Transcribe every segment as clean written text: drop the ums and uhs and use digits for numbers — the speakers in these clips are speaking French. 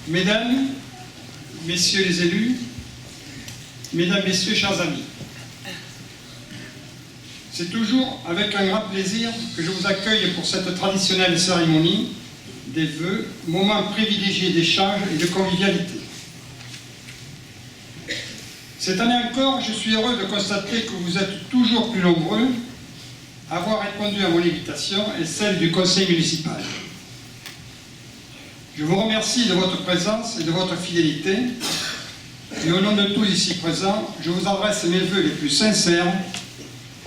Mesdames, Messieurs les élus, Mesdames, Messieurs, chers amis, c'est toujours avec un grand plaisir que je vous accueille pour cette traditionnelle cérémonie des vœux, moment privilégié d'échange et de convivialité. Cette année encore, je suis heureux de constater que vous êtes toujours plus nombreux à avoir répondu à mon invitation et celle du conseil municipal. Je vous remercie de votre présence et de votre fidélité. Et au nom de tous ici présents, je vous adresse mes vœux les plus sincères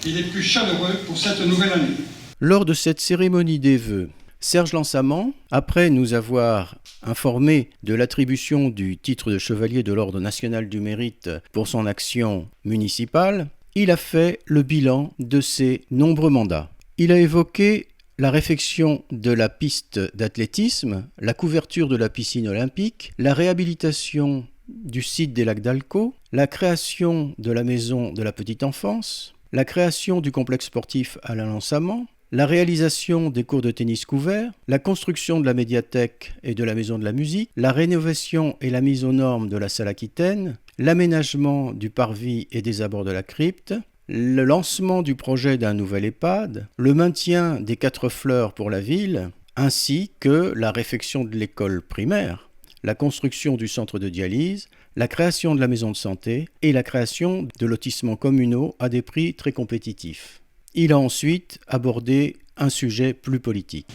et les plus chaleureux pour cette nouvelle année. Lors de cette cérémonie des vœux, Serge Lansamant, après nous avoir informé de l'attribution du titre de chevalier de l'Ordre national du mérite pour son action municipale, il a fait le bilan de ses nombreux mandats. Il a évoqué la réfection de la piste d'athlétisme, la couverture de la piscine olympique, la réhabilitation du site des lacs d'Alcaud, la création de la maison de la petite enfance, la création du complexe sportif Alain Lansamant, la réalisation des cours de tennis couverts, la construction de la médiathèque et de la maison de la musique, la rénovation et la mise aux normes de la salle Aquitaine, l'aménagement du parvis et des abords de la crypte, le lancement du projet d'un nouvel EHPAD, le maintien des 4 fleurs pour la ville, ainsi que la réfection de l'école primaire, la construction du centre de dialyse, la création de la maison de santé et la création de lotissements communaux à des prix très compétitifs. Il a ensuite abordé un sujet plus politique.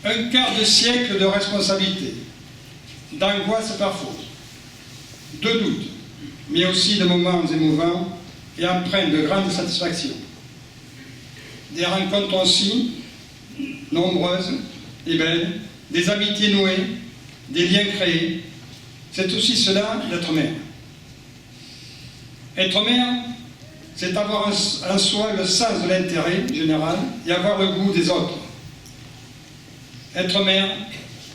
Un quart de siècle de responsabilité, d'angoisse parfois, de doutes, mais aussi de moments émouvants et empreints de grande satisfaction. Des rencontres aussi, nombreuses et belles, des amitiés nouées, des liens créés. C'est aussi cela d'être maire. Être maire, c'est avoir en soi le sens de l'intérêt général et avoir le goût des autres. Être maire,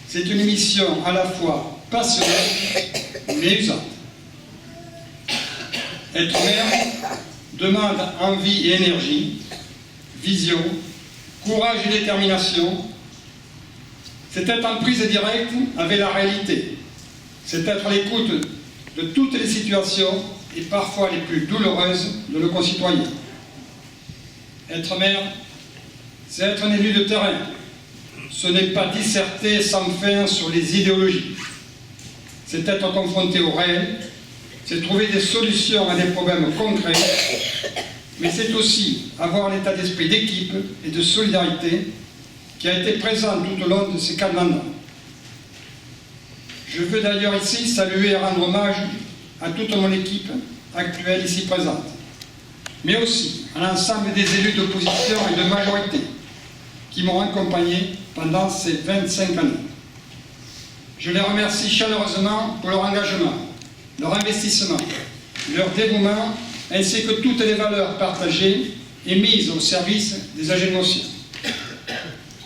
c'est une mission à la fois passionnelle mais usante. Être maire demande envie et énergie, vision, courage et détermination. C'est être en prise directe avec la réalité. C'est être à l'écoute de toutes les situations et parfois les plus douloureuses de nos concitoyens. Être maire, c'est être un élu de terrain. Ce n'est pas disserter sans fin sur les idéologies. C'est être confronté au réel, c'est trouver des solutions à des problèmes concrets, mais c'est aussi avoir l'état d'esprit d'équipe et de solidarité qui a été présent tout au long de ces 4 mandats. Je veux d'ailleurs ici saluer et rendre hommage à toute mon équipe actuelle ici présente, mais aussi à l'ensemble des élus d'opposition et de majorité qui m'ont accompagné pendant ces 25 années. Je les remercie chaleureusement pour leur engagement, leur investissement, leur dévouement, ainsi que toutes les valeurs partagées et mises au service des Agenosiens.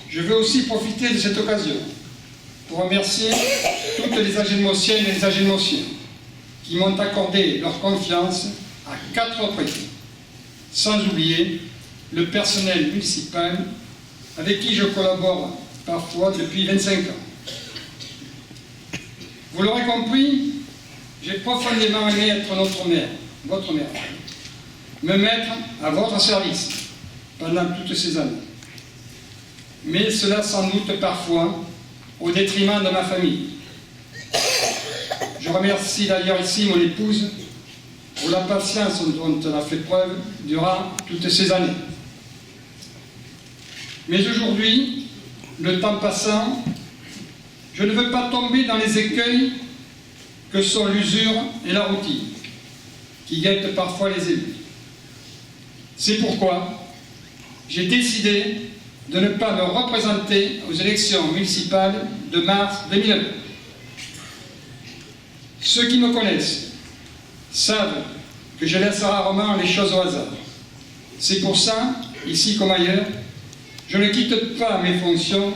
Je veux aussi profiter de cette occasion pour remercier toutes les Agenosiennes et les Agenosiens qui m'ont accordé leur confiance à 4 reprises, sans oublier le personnel municipal avec qui je collabore parfois depuis 25 ans. Vous l'aurez compris, j'ai profondément aimé être notre maire, votre maire, me mettre à votre service pendant toutes ces années. Mais cela sans doute parfois au détriment de ma famille. Je remercie d'ailleurs ici mon épouse pour la patience dont elle a fait preuve durant toutes ces années. Mais aujourd'hui, le temps passant, je ne veux pas tomber dans les écueils que sont l'usure et la routine, qui guettent parfois les élus. C'est pourquoi j'ai décidé de ne pas me représenter aux élections municipales de mars 2009. Ceux qui me connaissent savent que je laisse rarement les choses au hasard. C'est pour ça, ici comme ailleurs, je ne quitte pas mes fonctions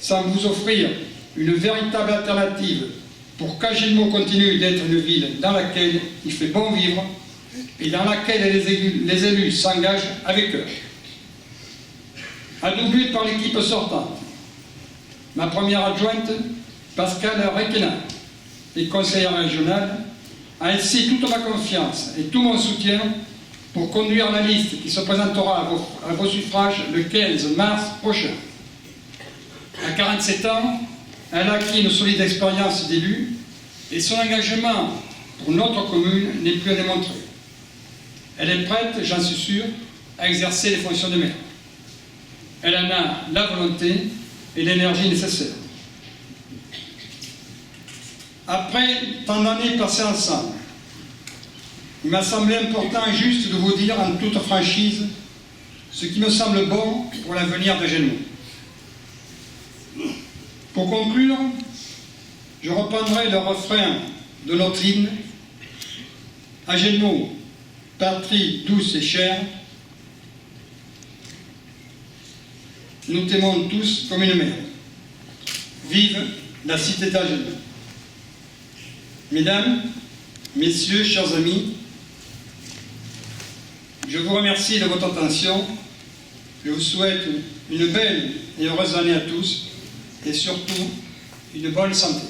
sans vous offrir une véritable alternative pour qu'Agilmo continue d'être une ville dans laquelle il fait bon vivre et dans laquelle les élus s'engagent avec eux. Adoubée par l'équipe sortante, ma première adjointe Pascal Requena, et conseillère régionale, a ainsi toute ma confiance et tout mon soutien pour conduire la liste qui se présentera à vos suffrages le 15 mars prochain. À 47 ans, elle a acquis une solide expérience d'élu et son engagement pour notre commune n'est plus à démontrer. Elle est prête, j'en suis sûr, à exercer les fonctions de maire. Elle en a la volonté et l'énergie nécessaires. Après tant d'années passées ensemble, il m'a semblé important et juste de vous dire en toute franchise ce qui me semble bon pour l'avenir d'Agenmont. Pour conclure, je reprendrai le refrain de notre hymne. Agenmont, patrie douce et chère, nous t'aimons tous comme une mère. Vive la cité d'Agenmont. Mesdames, Messieurs, chers amis, je vous remercie de votre attention. Je vous souhaite une belle et heureuse année à tous et surtout une bonne santé.